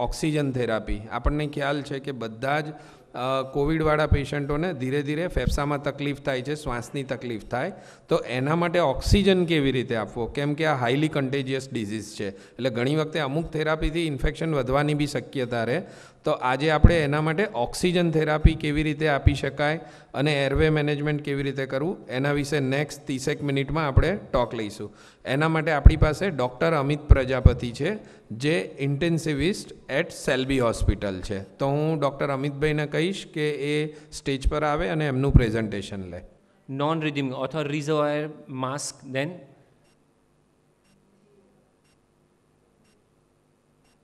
Oxygen therapy. આપણને ખ્યાલ છે કે બધા જ કોવિડવાળા પેશન્ટોને ધીરે ધીરે ફેફસામાં તકલીફ થાય છે, શ્વાસની તકલીફ થાય, તો એના માટે ઓક્સિજન કેવી રીતે આપવો, કેમ કે આ હાઈલી કન્ટેજિયસ ડિઝીઝ છે, એટલે ઘણી વખતે અમુક થેરાપીથી ઇન્ફેક્શન વધવાની બી શક્યતા રહે. તો આજે આપણે એના માટે ઓક્સિજન થેરાપી કેવી રીતે આપી શકાય અને એરવે મેનેજમેન્ટ કેવી રીતે કરવું, એના વિશે નેક્સ્ટ 30 મિનિટમાં આપણે ટોક લઈશું. એના માટે આપણી પાસે ડૉક્ટર અમિત પ્રજાપતિ છે, જે ઇન્ટેન્સિવિસ્ટ એટ સેલ્બી હોસ્પિટલ છે. તો હું ડૉક્ટર અમિતભાઈને કહીશ કે એ સ્ટેજ પર આવે અને એમનું પ્રેઝન્ટેશન લે. નોન બ્રીથિંગ અથવા રિઝર્વાયર માસ્ક, દેન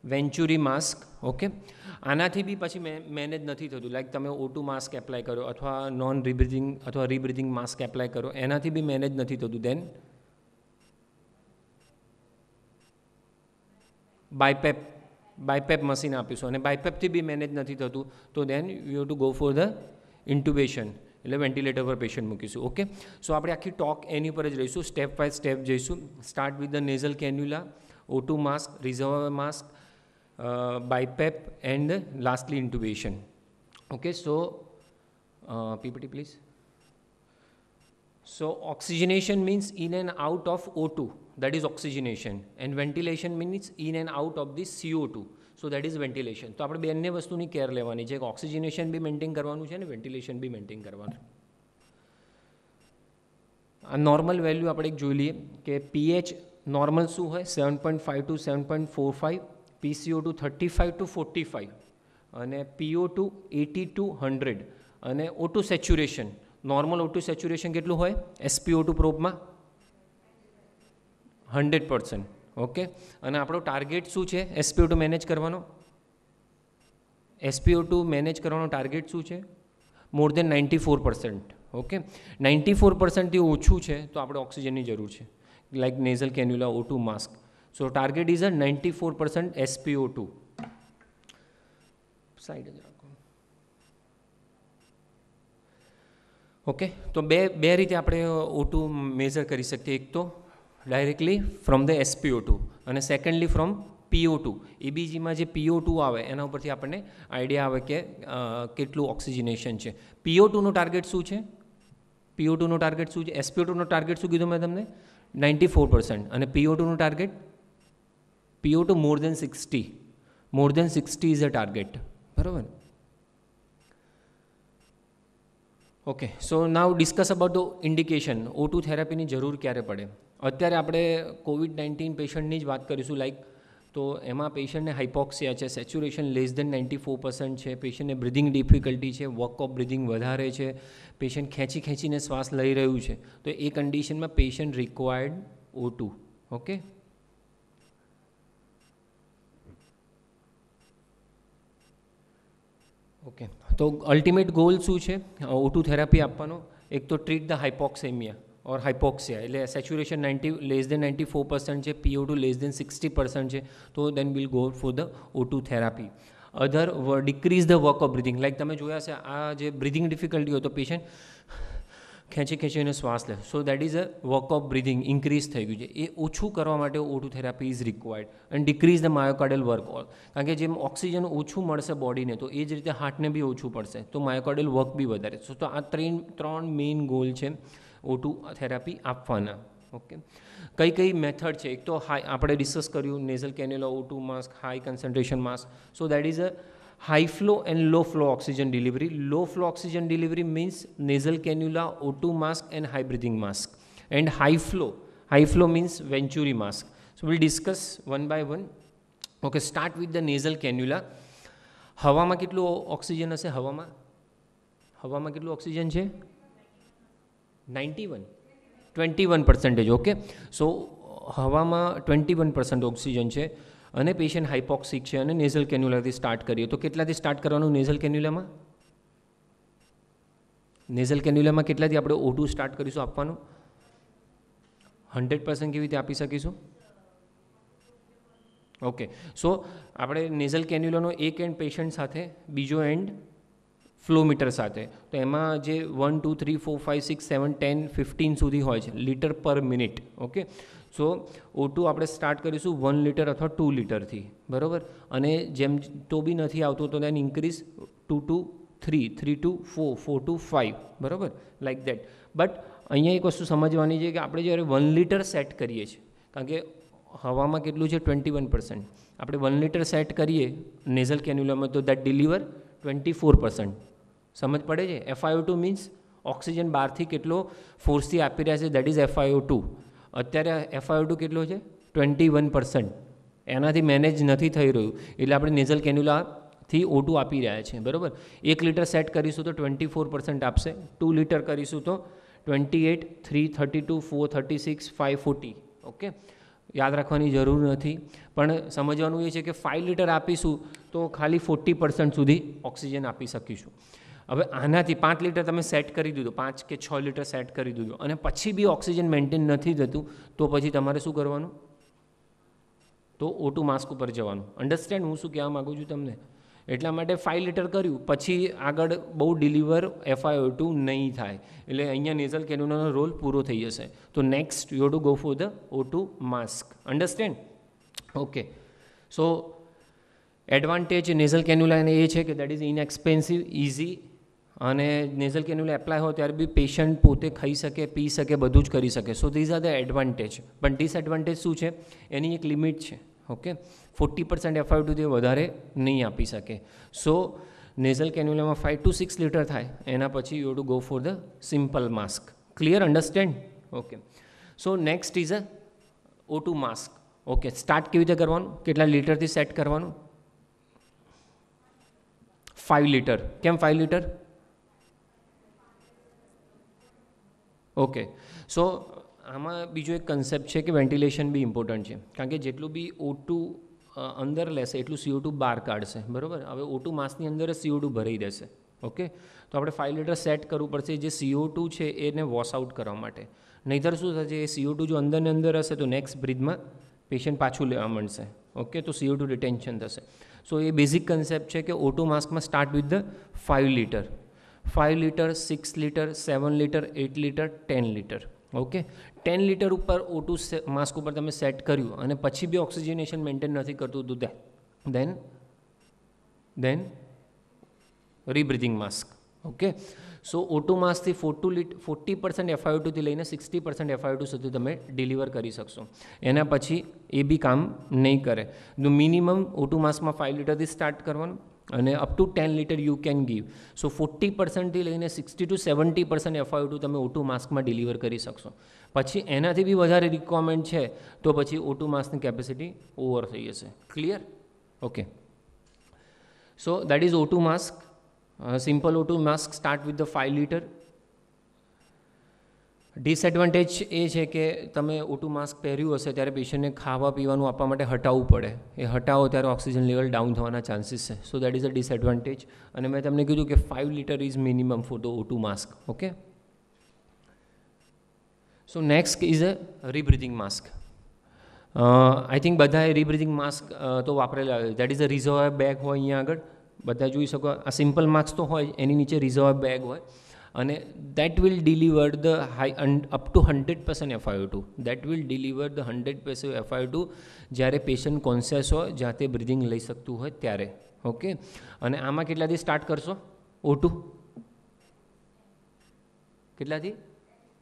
વેન્ચુરી માસ્ક. ઓકે, આનાથી બી પછી મેનેજ નથી થતું. લાઈક તમે O2 માસ્ક એપ્લાય કરો અથવા નોન રિબ્રીથિંગ અથવા રિબ્રીથિંગ માસ્ક એપ્લાય કરો, એનાથી બી મેનેજ નથી થતું. દેન બાયપેપ મશીન આપીશું અને બાયપેપથી બી મેનેજ નથી થતું, તો then you have to go for the intubation, એટલે વેન્ટિલેટર પર પેશન્ટ મૂકીશું. ઓકે, સો આપણે આખી ટોક એની પર જ રહીશું, સ્ટેપ બાય સ્ટેપ જઈશું. Start with the nasal cannula, O2 mask, reserve mask, BiPAP and lastly intubation. Okay, so PPT please. So oxygenation means in and out of O2, that is oxygenation, and ventilation means in and out of the CO2, so that is ventilation. તો આપણે બંને વસ્તુની care લેવાની છે, ઓક્સિજનેશન બી maintain કરવાનું છે અને ventilation બી maintain કરવાનું. આ નોર્મલ વેલ્યુ આપણે એક જોઈ લઈએ કે પીએચ નોર્મલ શું હોય, 7.5 to 7.45, PCO2 35 to 45 અને PO2 80 to 100 અને O2 saturation, normal O2 saturation કેટલું હોય SpO2 પ્રોબમાં 100%. ઓકે, અને આપણો ટાર્ગેટ શું છે SpO2 મેનેજ કરવાનો? SpO2 મેનેજ કરવાનો ટાર્ગેટ શું છે? મોર દેન 94%. ઓકે, 94%થી ઓછું છે તો આપણે ઓક્સિજનની જરૂર છે, like nasal cannula, O2 mask. So target is a 94% SpO2. Side જ રાખો. ઓકે, તો બે રીતે આપણે O2 મેઝર કરી શકીએ. એક તો ડાયરેક્ટલી ફ્રોમ ધ SpO2 અને સેકન્ડલી ફ્રોમ PO2. EBGમાં જે PO2 આવે એના ઉપરથી આપણને આઈડિયા આવે કે કેટલું ઓક્સિજનેશન છે. PO2નો ટાર્ગેટ શું છે? PO2નો ટાર્ગેટ શું છે? SpO2નો ટાર્ગેટ શું કીધું મેં તમને? 94%. અને PO2નો target? PO2 more than 60. More than 60 is a target. બરાબર. Okay, so now discuss about the indication. O2 થેરાપીની જરૂર ક્યારે પડે? અત્યારે આપણે COVID-19 પેશન્ટની જ વાત કરીશું. લાઈક તો એમાં પેશન્ટને હાઇપોક્સિયા છે, સેચ્યુરેશન લેસ દેન 94% છે, પેશન્ટને બ્રિધિંગ ડિફિકલ્ટી છે, વર્ક ઓફ બ્રિધિંગ વધારે છે, પેશન્ટ ખેંચીને શ્વાસ લઈ રહ્યું છે, તો એ કન્ડિશનમાં patient required O2. Okay, okay, તો અલ્ટિમેટ ગોલ શું છે O2 થેરાપી આપવાનો? એક તો ટ્રીટ ધ હાઇપોક્સેમિયા ઓર હાઇપોક્સિયા, એટલે સેચ્યુરેશન લેસ દેન 94% છે, PO2 લેસ દેન 60% છે, તો then will go for the O2 therapy. Other decrease the work of breathing. Like તમે જોયા છે આ જે બ્રિધિંગ ડિફિકલ્ટી હોય તો પેશન્ટ ખેંચીને શ્વાસ લે, so that is a work of breathing increase થઈ ગયું છે. એ ઓછું કરવા માટે O2 therapy is required. And decrease the myocardial work, કારણ કે જેમ ઓક્સિજન ઓછું મળશે બોડીને, તો એ જ રીતે હાર્ટને બી ઓછું પડશે, તો માયોકાર્ડિયલ વર્ક બી વધારે. તો આ ત્રણ મેઇન ગોલ છે O2 થેરાપી આપવાના. ઓકે, કઈ મેથડ છે? એક તો આપણે ડિસ્કસ કર્યું nasal cannula, O2 mask, high concentration mask. So that is a high flow and low flow oxygen delivery. Low flow oxygen delivery means nasal cannula, O2 mask and high breathing mask. And high flow means Venturi mask. So we'll discuss one by one. Okay, start with the nasal cannula. હવામાં કેટલું oxygen હશે? હવામાં કેટલું oxygen છે? 21%. Okay, સો હવામાં 21% oxygen છે અને patient હાઇપોક્સિક છે અને નેઝલ કેન્યુલાથી સ્ટાર્ટ કરીએ તો કેટલાથી સ્ટાર્ટ કરવાનું? નેઝલ કેન્યુલામાં કેટલાથી આપણે O2 સ્ટાર્ટ કરીશું આપવાનું? 100% કેવી રીતે આપી શકીશું? ઓકે, સો આપણે નેઝલ કેન્યુલાનો એક એન્ડ પેશન્ટ સાથે, બીજો એન્ડ ફ્લોમીટર સાથે. તો એમાં જે 1 2 3 4 5 6 7 10 15 સુધી હોય છે લીટર પર મિનિટ. ઓકે, સો O2 આપણે સ્ટાર્ટ કરીશું 1 લીટર અથવા 2 લીટરથી, બરાબર. અને જેમ તો બી નથી આવતું તો દેન ઇન્ક્રીઝ 2 to 3, 3 to 4, 4 to 5, બરાબર, લાઈક દેટ. બટ અહીંયા એક વસ્તુ સમજવાની છે કે આપણે જ્યારે 1 લીટર સેટ કરીએ છીએ, કારણ કે હવામાં કેટલું છે 21%, આપણે 1 લીટર સેટ કરીએ નેઝલ કેન્યુલામાં તો દેટ ડિલિવર 24%. સમજ પડે છે? FiO2 મીન્સ ઓક્સિજન બહારથી કેટલો ફોર્સથી આપી રહ્યા છે, દેટ ઇઝ FiO2. અત્યારે FiO2 કેટલો છે 21%, એનાથી મેનેજ નથી થઈ રહ્યું એટલે આપણે નેઝલ કેન્યુલાથી O2 આપી રહ્યા છીએ, બરાબર. 1 લીટર સેટ કરીશું તો 24% આપશે, 2 લીટર કરીશું તો 28, 3, 32, 4, 36, 5, 40. ઓકે, યાદ રાખવાની જરૂર નથી, પણ સમજવાનું એ છે કે 5 લીટર આપીશું તો ખાલી 40% સુધી ઓક્સિજન આપી શકીશું. હવે આનાથી 5 લીટર તમે સેટ કરી દીધું, 5 કે 6 લીટર સેટ કરી દીધું અને પછી બી ઓક્સિજન મેન્ટેન નથી થતું, તો પછી તમારે શું કરવાનું? તો O2 માસ્ક ઉપર જવાનું. અન્ડરસ્ટેન્ડ હું શું કહેવા માગું છું તમને? એટલા માટે 5 લીટર કર્યું પછી આગળ બહુ ડિલિવર FiO2 નહીં થાય, એટલે અહીંયા નેઝલ કેન્યુલાનો રોલ પૂરો થઈ જશે. તો next you to go for the O2 mask. Understand? Okay, so advantage nasal કેન્યુલાને એ છે કે દેટ ઇઝ ઇનએક્સપેન્સિવ, ઇઝી, અને નેઝલ કેન્યુલા એપ્લાય હોય ત્યારે બી પેશન્ટ પોતે ખાઈ શકે, પી શકે, બધું જ કરી શકે. સો ધીઝ આર ધ એડવાન્ટેજ. પણ ડિસએડવાન્ટેજ શું છે? એની એક લિમિટ છે. ઓકે, 40% FiO2થી વધારે નહીં આપી શકે. સો નેઝલ કેન્યુલામાં 5 to 6 લીટર થાય, એના પછી you to go for the simple mask. Clear? Understand? Okay, so next is a O2 mask. Okay, start કેવી રીતે કરવાનું? કેટલા લીટરથી સેટ કરવાનું? 5 લીટર. કેમ 5 લીટર? ઓકે, સો આમાં બીજો એક કન્સેપ્ટ છે કે વેન્ટિલેશન બી ઇમ્પોર્ટન્ટ છે, કારણ કે જેટલું બી O2 અંદર લેશે એટલું CO2 બહાર કાઢશે, બરાબર. હવે O2 માસ્કની અંદર જ CO2 ભરાઈ દેશે. ઓકે, તો આપણે 5 લીટર સેટ કરવું પડશે જે CO2 છે એને વોશ આઉટ કરવા માટે. નહીંતર શું થશે? એ CO2 જો અંદરને અંદર હશે તો નેક્સ્ટ બ્રીથમાં પેશન્ટ પાછું લેવા મળશે. ઓકે, તો CO2 રિટેન્શન થશે. સો એ બેઝિક કન્સેપ્ટ છે કે O2 માસ્કમાં start with the 5 litre, 5 litre, 6 litre, 7 litre, 8 litre, 10 litre. Okay, 10 litre ઉપર O2 માસ્ક ઉપર તમે સેટ કર્યું અને પછી બી ઓક્સિજનેશન મેન્ટેન નથી કરતું તો દેન રીબ્રીથિંગ માસ્ક. ઓકે, સો O2 માસ્કથી 40% FiO2થી લઈને 60% FiO2 સુધી તમે ડિલિવર કરી શકશો. એના પછી એ બી કામ નહીં કરે. તો મિનિમમ O2 માસ્કમાં 5 લીટરથી સ્ટાર્ટ કરવાનું અને up to 10 litre you can give. So 40%થી લઈને 60 to 70% FiO2 તમે O2 માસ્કમાં ડિલિવર કરી શકશો. પછી એનાથી બી વધારે રિક્વાયરમેન્ટ છે તો પછી O2 માસ્કની કેપેસિટી ઓવર થઈ જશે. Clear? Okay, so that is O2 mask. Simple O2 mask start with the 5 litre. Disadvantage એ છે કે તમે O2 માસ્ક પહેર્યું હશે ત્યારે પેશન્ટને ખાવા પીવાનું આપવા માટે હટાવવું પડે. એ હટાવો ત્યારે ઓક્સિજન લેવલ ડાઉન થવાના ચાન્સીસ છે. So that is a disadvantage. અને મેં તમને કીધું કે 5 litre is minimum for the O2 mask. Okay, so next is a rebreathing mask. I think બધાએ રીબ્રીથિંગ માસ્ક તો વાપરેલા હોય. That is a reservoir bag હોય અહીંયા આગળ બધા જોઈ શકો. આ સિમ્પલ માસ્ક તો હોય, એની નીચે રિઝર્વર બેગ હોય અને that will deliver the up to 100% FiO2. That will deliver the 100% FiO2 જ્યારે પેશન્ટ કોન્શિયસ હોય, જ્યાં તે બ્રિધિંગ લઈ શકતું હોય ત્યારે. ઓકે, અને આમાં કેટલાથી સ્ટાર્ટ કરશો? O2 કેટલાથી?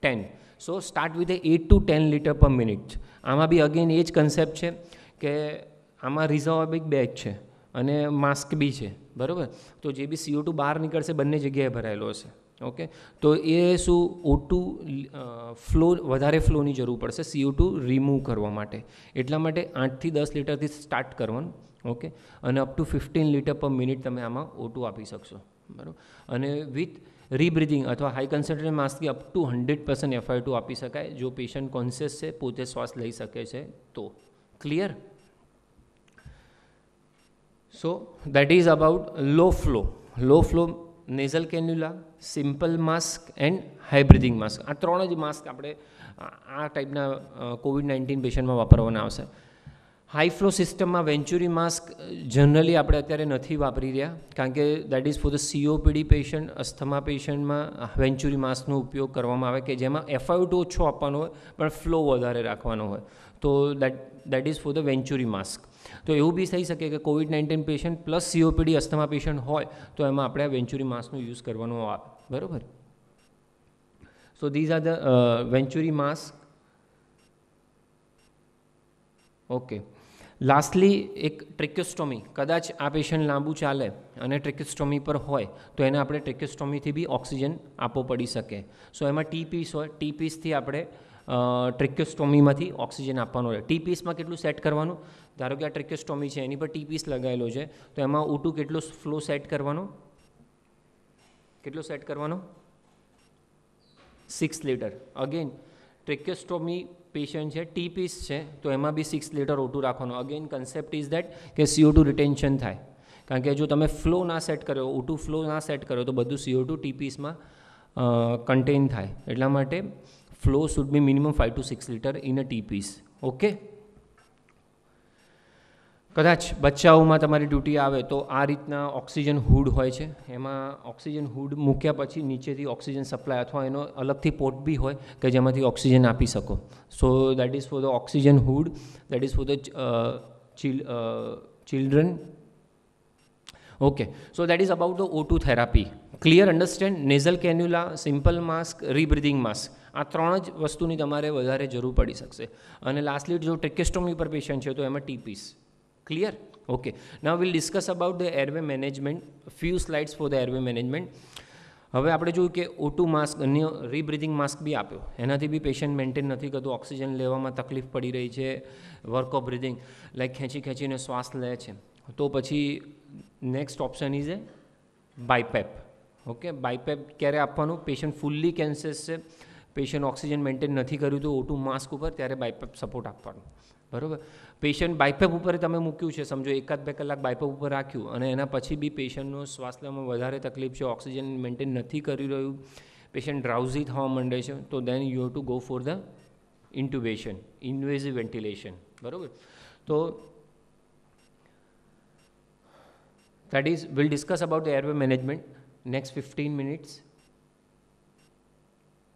10. So start with 8 to 10 litre પર મિનિટ. આમાં બી અગેન એ જ કન્સેપ્ટ છે કે આમાં રિઝર્વ બી બેગ છે અને માસ્ક બી છે, બરાબર. તો જે બી CO2 બહાર નીકળશે બંને જગ્યાએ ભરાયેલો હશે. ઓકે, તો એ શું O2 ફ્લો વધારે ફ્લોની જરૂર પડશે CO2 રિમૂવ કરવા માટે. એટલા માટે 8 થી 10 લીટરથી સ્ટાર્ટ કરવાનું. ઓકે, અને અપ ટુ 15 લીટર પર મિનિટ તમે આમાં O2 આપી શકશો, બરાબર. અને વિથ રીબ્રીથિંગ અથવા હાઈ કન્સન્ટ્રેટેડ માસ્કથી અપ ટુ 100% FiO2 આપી શકાય જો પેશન્ટ કોન્શિયસ છે, પોતે શ્વાસ લઈ શકે છે તો. Clear? So that is about low flow nasal cannula, simple mask and high breathing mask. આ ત્રણ જ માસ્ક આપણે આ ટાઈપના COVID-19 પેશન્ટમાં વાપરવાના આવશે. હાઈ ફ્લો સિસ્ટમમાં વેન્ચુરી માસ્ક જનરલી આપણે અત્યારે નથી વાપરી રહ્યા, કારણ કે that is for the COPD patient, asthma પેશન્ટમાં વેન્ચુરી માસ્કનો ઉપયોગ કરવામાં આવે કે જેમાં FiO2 ઓછો આપવાનો હોય પણ ફ્લો વધારે રાખવાનો હોય, તો that is for the venturi mask. તો એવું બી થઈ શકે કે COVID-19 patient plus COPD asthma patient હોય તો એમાં આપણે વેન્ચુરી માસ્કનો યુઝ કરવાનો આવે, બરાબર. So these are the venturi mask. Okay, lastly એક ટ્રેક્યોસ્ટોમી, કદાચ આ પેશન્ટ લાંબુ ચાલે અને ટ્રેક્યોસ્ટોમી પર હોય તો એને આપણે ટ્રેક્યોસ્ટોમીથી બી ઓક્સિજન આપવો પડી શકે. સો એમાં T-પીસ હોય, T-પીસથી આપણે ટ્રેક્યોસ્ટોમીમાંથી ઓક્સિજન આપવાનો હોય. T-પીસમાં કેટલું સેટ કરવાનું, ધારો કે આ ટ્રેક્યોસ્ટોમી છે એની પર T-પીસ લગાવેલો છે તો એમાં O2 કેટલો ફ્લો સેટ કરવાનો, 6 લીટર. અગેન ટ્રેક્યોસ્ટોમી પેશન્ટ છે, T-પીસ છે તો એમાં બી 6 લીટર O2 રાખવાનો. અગેન કન્સેપ્ટ ઇઝ દેટ કે CO2 રિટેન્શન થાય, કારણ કે જો તમે ફ્લો ના સેટ કર્યો, O2 ફ્લો ના સેટ કર્યો તો બધું CO2 T-પીસમાં કન્ટેન થાય. એટલા માટે flow should be minimum 5 to 6 litre in a T-piece. Okay, કદાચ બચ્ચાઓમાં તમારી ડ્યુટી આવે તો આ રીતના ઓક્સિજન હુડ હોય છે, એમાં ઓક્સિજન હુડ મૂક્યા પછી નીચેથી ઓક્સિજન સપ્લાય અથવા એનો અલગથી પોર્ટ બી હોય કે જેમાંથી ઓક્સિજન આપી શકો. So that is for the oxygen hood, that is for the children. Okay, so that is about the O2 therapy. Clear, understand? Nasal cannula, simple mask, rebreathing mask, આ 3 જ વસ્તુની તમારે વધારે જરૂર પડી શકશે. અને લાસ્ટલી જો ટ્રેક્યોસ્ટોમી પર પેશન્ટ છે તો એમાં T-પીસ. Clear? Okay. Now we'll discuss about the airway management. Few slides for the airway management. હવે આપણે જોયું કે O2 માસ્ક, અન્ય રીબ્રીધિંગ માસ્ક બી આપ્યો, એનાથી બી પેશન્ટ મેન્ટેન નથી કરતું, ઓક્સિજન લેવામાં તકલીફ પડી રહી છે, વર્ક ઓફ બ્રિધિંગ લાઈક ખેંચીને શ્વાસ લે છે, તો પછી next option is A BiPAP. Okay, BiPAP ક્યારે આપવાનું, પેશન્ટ ફૂલ્લી કેન્સસ છે, પેશન્ટ ઓક્સિજન મેન્ટેન નથી કર્યું તો O2 માસ્ક ઉપર, ત્યારે બાયપેપ સપોર્ટ આપવાનો, બરાબર. પેશન્ટ બાયપેપ ઉપર તમે મૂક્યું છે, સમજો 1-2 કલાક બાયપેપ ઉપર રાખ્યું અને એના પછી બી પેશન્ટનો શ્વાસ લેવામાં વધારે તકલીફ છે, ઓક્સિજન મેન્ટેન નથી કરી રહ્યું, પેશન્ટ ડ્રાઉઝી થવા માંડે છે, તો then you have to go for the intubation, invasive ventilation, બરાબર. તો that is, we'll discuss about the airway management next 15 minutes.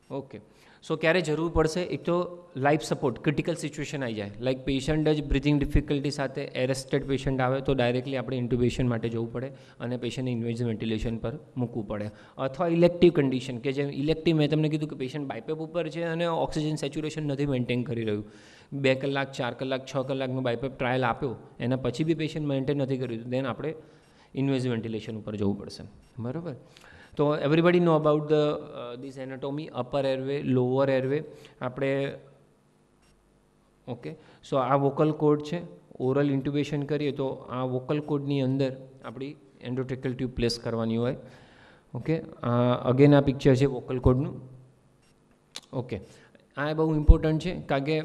Okay, સો ક્યારે જરૂર પડશે, એક તો લાઈફ સપોર્ટ, ક્રિટિકલ સિચ્યુએશન આવી જાય, લાઈક પેશન્ટ જ બ્રિથિંગ ડિફિકલ્ટી સાથે એરેસ્ટેડ પેશન્ટ આવે તો ડાયરેક્ટલી આપણે ઇન્ટ્યુબેશન માટે જવું પડે અને પેશન્ટને ઇન્વેઝિવ વેન્ટિલેશન પર મૂકવું પડે. અથવા ઇલેક્ટિવ કન્ડિશન, કે જેમ ઇલેક્ટિવ મેં તમને કીધું કે પેશન્ટ બાયપેપ ઉપર છે અને ઓક્સિજન સેચ્યુરેશન નથી મેન્ટેન કરી રહ્યું, 2 કલાક 4 કલાક 6 કલાકનો બાયપેપ ટ્રાયલ આપ્યો, એના પછી બી પેશન્ટ મેન્ટેન નથી કર્યું, દેન આપણે ઇન્વેઝિવ વેન્ટિલેશન ઉપર જવું પડશે, બરાબર. તો everybody know about the this anatomy, upper airway, lower airway. આપણે ઓકે, સો આ વોકલ કોડ છે, ઓરલ ઇન્ટ્યુબેશન કરીએ તો આ વોકલ કોડની અંદર આપણી એન્ડોટ્રેકલ ટ્યુબ પ્લેસ કરવાની હોય. ઓકે, અગેન આ પિક્ચર છે વોકલ કોડનું. ઓકે, આ બહુ ઇમ્પોર્ટન્ટ છે, કારણ કે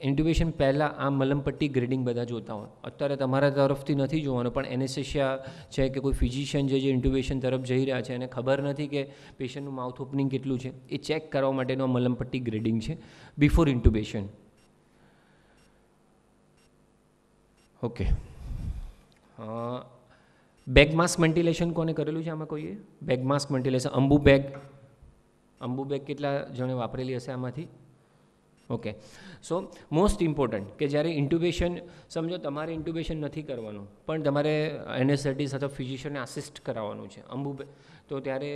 ઇન્ટ્યુબેશન પહેલાં આ મલમપટ્ટી ગ્રેડિંગ બધા જોતા હોય. અત્યારે તમારા તરફથી નથી જોવાનું, પણ એનેસ્થેસિયા છે કે કોઈ ફિઝિશિયન જે ઇન્ટ્યુબેશન તરફ જઈ રહ્યા છે એને ખબર નથી કે પેશન્ટનું માઉથ ઓપનિંગ કેટલું છે, એ ચેક કરવા માટેનો મલમપટ્ટી ગ્રેડિંગ છે before intubation. Okay, bag mask ventilation કોને કરેલું છે આમાં કોઈએ? Bag mask ventilation, Ambu bag કેટલા જણે વાપરેલી હશે આમાંથી? ઓકે, સો મોસ્ટ ઇમ્પોર્ટન્ટ કે જ્યારે ઇન્ટ્યુબેશન, સમજો તમારે ઇન્ટ્યુબેશન નથી કરવાનું પણ તમારે એનેસ્થેટિસ્ટ અથવા ફિઝિશિયનને આસિસ્ટ કરાવવાનું છે તો ત્યારે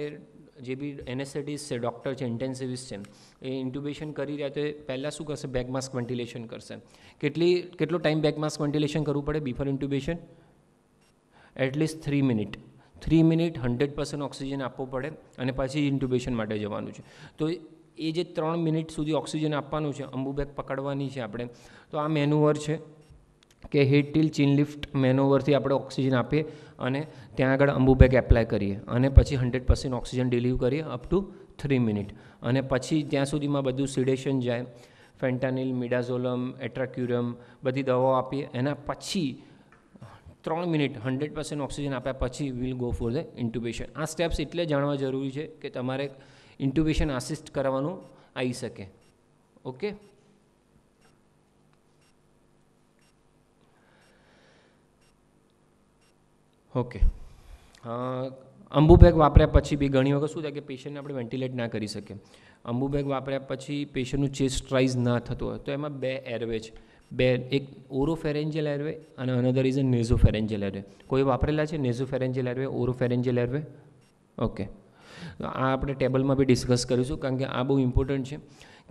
જે બી એનેસ્થેટિસ્ટ છે, ડૉક્ટર છે, ઇન્ટેન્સિવિસ્ટ છે, એ ઇન્ટ્યુબેશન કરી રહ્યા તો પહેલાં શું કરશે? બેગ માસ્ક વેન્ટિલેશન કરશે. કેટલો ટાઈમ બેગ માસ્ક વેન્ટિલેશન કરવું પડે before intubation? At least 3 minute. 3 minute 100% oxygen આપવો પડે અને પછી ઇન્ટ્યુબેશન માટે જવાનું છે. તો એ જે 3 મિનિટ સુધી ઓક્સિજન આપવાનું છે, અંબુબેગ પકડવાની છે આપણે, તો આ મેનુવર છે કે હેડ ટીલ ચીન લિફ્ટ મેનુવરથી આપણે ઓક્સિજન આપીએ અને ત્યાં આગળ અંબુબેગ એપ્લાય કરીએ અને પછી 100% ઓક્સિજન ડિલીવ કરીએ અપ ટુ 3 મિનિટ. અને પછી ત્યાં સુધીમાં બધું સિડેશન જાય, ફેન્ટાનિલ, મિડાઝોલમ, એટ્રાક્યુરમ બધી દવાઓ આપીએ. એના પછી 3 મિનિટ 100% ઓક્સિજન આપ્યા પછી વિલ ગો ફોર ધ ઇન્ટ્યુબેશન. આ સ્ટેપ્સ એટલે જાણવા જરૂરી છે કે તમારે ઇન્ટ્યુબેશન આસિસ્ટ કરાવવાનું આવી શકે. ઓકે, ઓકે, અંબુ બેગ વાપર્યા પછી બી ઘણી વખત શું થાય કે પેશન્ટને આપણે વેન્ટિલેટ ના કરી શકીએ. અંબુ બેગ વાપર્યા પછી પેશન્ટનું ચેસ્ટ રાઇઝ ના થતું હોય તો એમાં બે એરવે છે, એક ઓરોફેરેન્જિયલ એરવે અને અનધર ઇઝ અ નેઝોફેરેન્જિયલ એરવે. કોઈ વાપરેલા છે નેઝોફેરેન્જિયલ એરવે, ઓરોફેરેન્જિયલ એરવે? ઓકે, આ આપણે ટેબલમાં બી ડિસ્કસ કરીશું કારણ કે આ બહુ ઇમ્પોર્ટન્ટ છે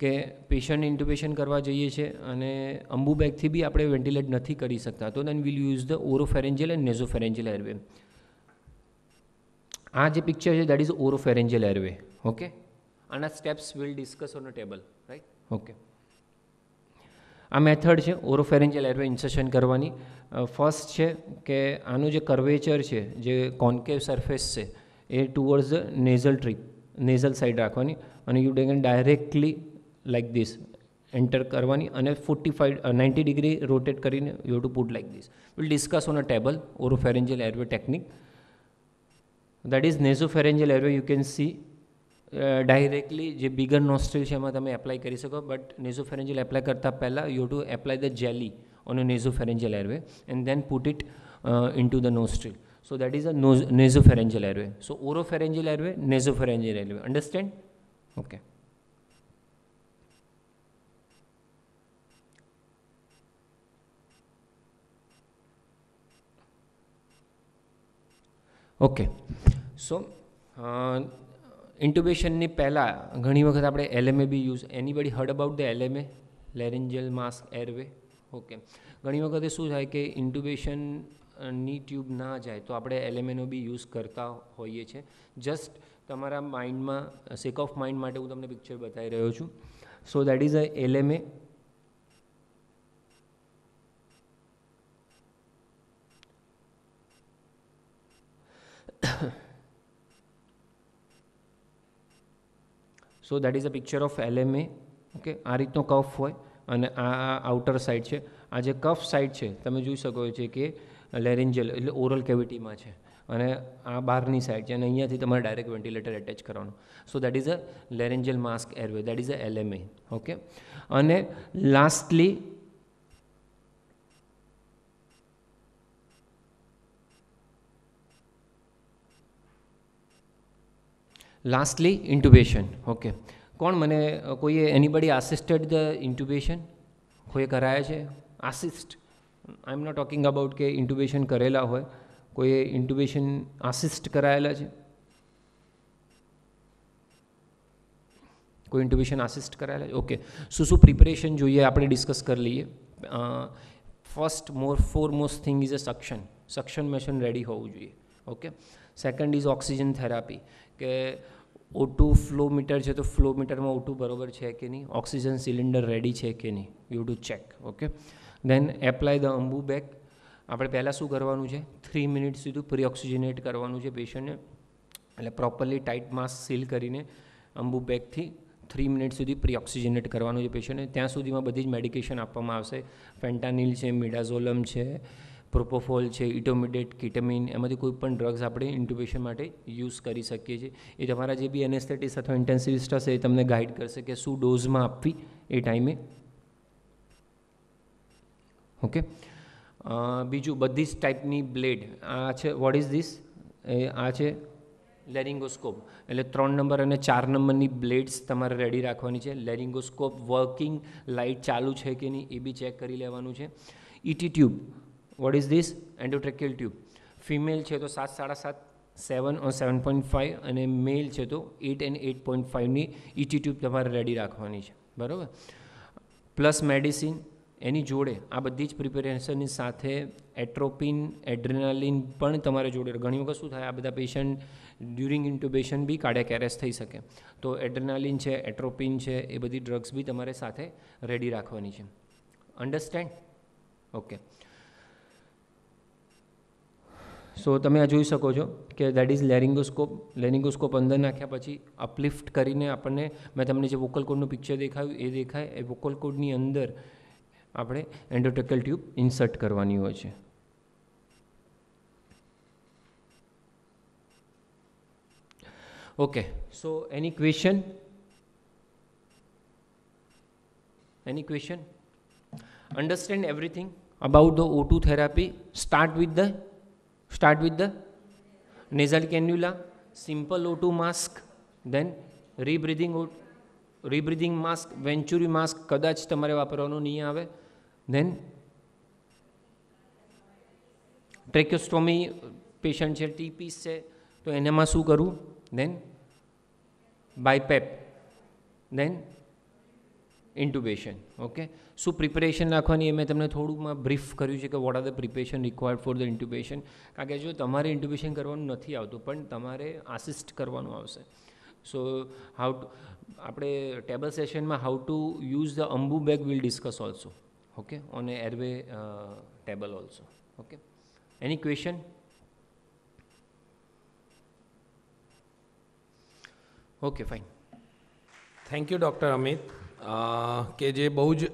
કે પેશન્ટ ઇન્ટુબેશન કરવા જઈએ છીએ અને અંબુ બેગથી બી આપણે વેન્ટિલેટ નથી કરી શકતા, તો then will use the ઓરોફેરેન્જિયલ and નેઝોફેરેન્જિયલ એરવે. આ જે પિક્ચર છે દેટ ઇઝ ઓરોફેરેન્જિયલ એરવે. ઓકે, આના steps will discuss on a table, right? Okay, આ મેથડ છે ઓરોફેરેન્જિયલ એરવે ઇન્સર્શન કરવાની. ફર્સ્ટ છે કે આનું જે કર્વેચર છે, જે કોન્કેવ સરફેસ છે એ towards the nasal trip, nasal side રાખવાની અને you can directly like this enter કરવાની અને 90 ડિગ્રી રોટેટ કરીને you to put like this. Will discuss on a table oropharyngeal airway technique. That is nasopharyngeal airway. You can see directly જે bigger nostril છે એમાં તમે apply કરી શકો, but નેઝોફેરેન્જિયલ apply કરતાં પહેલાં you to apply the jelly on a nasopharyngeal airway and then put it into the nostril. So that is a nasopharyngeal airway. So oropharyngeal airway, nasopharyngeal airway. Understand? Okay. Okay, so ઇન્ટુબેશનની પહેલાં ઘણી વખત આપણે LMA બી use, anybody heard about the LMA, laryngeal mask airway? Okay, ઘણી વખતે શું થાય કે ઇન્ટુબેશનની ટ્યુબ ના જાય તો આપણે LMAનો બી યુઝ કરતા હોઈએ છીએ. જસ્ટ તમારા માઇન્ડમાં, સેક ઓફ માઇન્ડ માટે હું તમને પિક્ચર બતાવી રહ્યો છું. સો that is a LMA. So that is a picture of LMA. Okay, આ રીતનો કફ હોય અને આ આઉટર સાઈડ છે. આ જે કફ સાઈડ છે તમે જોઈ શકો છો કે લેરેન્જિયલ એટલે ઓરલ કેવિટીમાં છે અને આ બહારની સાઈડ છે અને અહીંયાથી તમારે ડાયરેક્ટ વેન્ટિલેટર એટેચ કરવાનું. So that is a laryngeal mask airway, that is a LMA. Okay, અને લાસ્ટલી ઇન્ટુબેશન. ઓકે, કોણ મને કોઈએ એનીબડી આસિસ્ટેડ ધ ઇન્ટુબેશન? કોઈએ કરાયા છે assist? I am not talking about કે ઇન્ટુબેશન કરેલા હોય, કોઈએ ઇન્ટુબેશન આસિસ્ટ કરાયેલા છે? કોઈ ઇન્ટુબેશન આસિસ્ટ કરાયેલા છે? ઓકે, શું પ્રિપેરેશન જોઈએ આપણે ડિસ્કસ કરી લઈએ. First foremost thing is a suction machine ready હોવું જોઈએ. Okay, second is oxygen therapy, કે O2 ફ્લો મીટર છે તો ફ્લો મીટરમાં O2 બરોબર છે કે નહીં, ઓક્સિજન સિલિન્ડર રેડી છે કે નહીં, you to check. Okay, then apply the Ambu bag. આપણે પહેલાં શું કરવાનું છે, 3 મિનિટ સુધી પ્રી ઓક્સિજનેટ કરવાનું છે પેશન્ટને, એટલે પ્રોપરલી ટાઈટ માસ્ક સીલ કરીને અંબુ બેગથી 3 મિનિટ સુધી પ્રી ઓક્સિજનેટ કરવાનું છે પેશન્ટને. ત્યાં સુધીમાં બધી જ મેડિકેશન આપવામાં આવશે. ફેન્ટાનિલ છે, મિડાઝોલમ છે, પ્રોપોફોલ છે, ઇટોમિડેટ, કિટામિન, એમાંથી કોઈ પણ ડ્રગ્સ આપણે ઇન્ટુબેશન માટે યુઝ કરી શકીએ છીએ. એ તમારા જે બી એનેસ્થેટિસ્ટ અથવા ઇન્ટેન્સિવિસ્ટ હશે એ તમને ગાઈડ કરશે કે શું ડોઝમાં આપવી એ ટાઈમે. ઓકે, બીજું બધી જ ટાઈપની બ્લેડ આ છે. Vote is this? આ છે લેરિંગોસ્કોપ, એટલે 3 નંબર અને 4 નંબરની બ્લેડ્સ તમારે રેડી રાખવાની છે. લેરિંગોસ્કોપ વર્કિંગ, લાઇટ ચાલુ છે કે નહીં એ બી ચેક કરી લેવાનું છે. ET tube, what is this? Endotracheal tube. Female છે તો 7, 7.5, 7 or 7.5 અને મેલ છે તો 8 and 8.5ની ET ટ્યુબ તમારે રેડી રાખવાની છે, બરાબર? પ્લસ મેડિસિન એની જોડે, આ બધી જ પ્રિપેરેશનની સાથે એટ્રોપિન, એડ્રેનાલિન પણ તમારે જોડે. ઘણી વખત શું થાય, આ બધા પેશન્ટ ડ્યુરિંગ ઇન્ટુબેશન બી કાર્ડિયાક એરેસ્ટ થઈ શકે, તો એડ્રેનાલિન છે, એટ્રોપિન છે, એ બધી ડ્રગ્સ બી તમારે સાથે રેડી રાખવાની છે. અન્ડરસ્ટેન્ડ? ઓકે, સો તમે આ જોઈ શકો છો કે દેટ ઇઝ લેરિંગોસ્કોપ. લેરિંગોસ્કોપ અંદર નાખ્યા પછી અપલિફ્ટ કરીને આપણને, મેં તમને જે વોકલ કોડનું પિક્ચર દેખાયું એ દેખાય, એ વોકલ કોડની અંદર આપણે એન્ડોટ્રેકલ ટ્યુબ ઇન્સર્ટ કરવાની હોય છે. Okay, so any question? Understand everything about the O2 therapy. Start with the Start with the nasal cannula, simple O2 mask, then rebreathing mask, Venturi mask કદાચ તમારે વાપરવાનું નહીં આવે. then ટ્રેક્યોસ્ટોમી પેશન્ટ છે, ટીપીસ છે, તો એનામાં શું કરવું? then BiPAP, then intubation. Okay, શું પ્રિપેરેશન રાખવાની એ મેં તમને થોડુંકમાં બ્રીફ કર્યું છે કે what are the preparation required for the intubation. કારણ કે જો તમારે ઇન્ટુબેશન કરવાનું નથી આવતું પણ તમારે આસિસ્ટ કરવાનું આવશે. સો આપણે ટેબલ સેશનમાં how to use the Ambu bag will discuss also. Okay, on a airway table also. Okay, any question? Okay, fine. Thank you doctor Amit, કે જે બહુ જ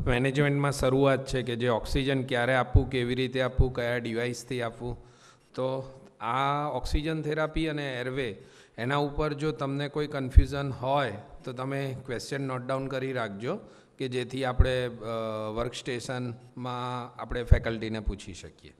મેનેજમેન્ટમાં શરૂઆત છે કે જે ઓક્સિજન ક્યારે આપવું, કેવી રીતે આપવું, કયા ડિવાઇસથી આપવું. તો આ ઓક્સિજન થેરાપી અને એરવે એના ઉપર જો તમને કોઈ કન્ફ્યુઝન હોય તો તમે ક્વેશ્ચન નોટ ડાઉન કરી રાખજો કે જેથી આપણે વર્ક સ્ટેશનમાં આપણે ફેકલ્ટીને પૂછી શકીએ.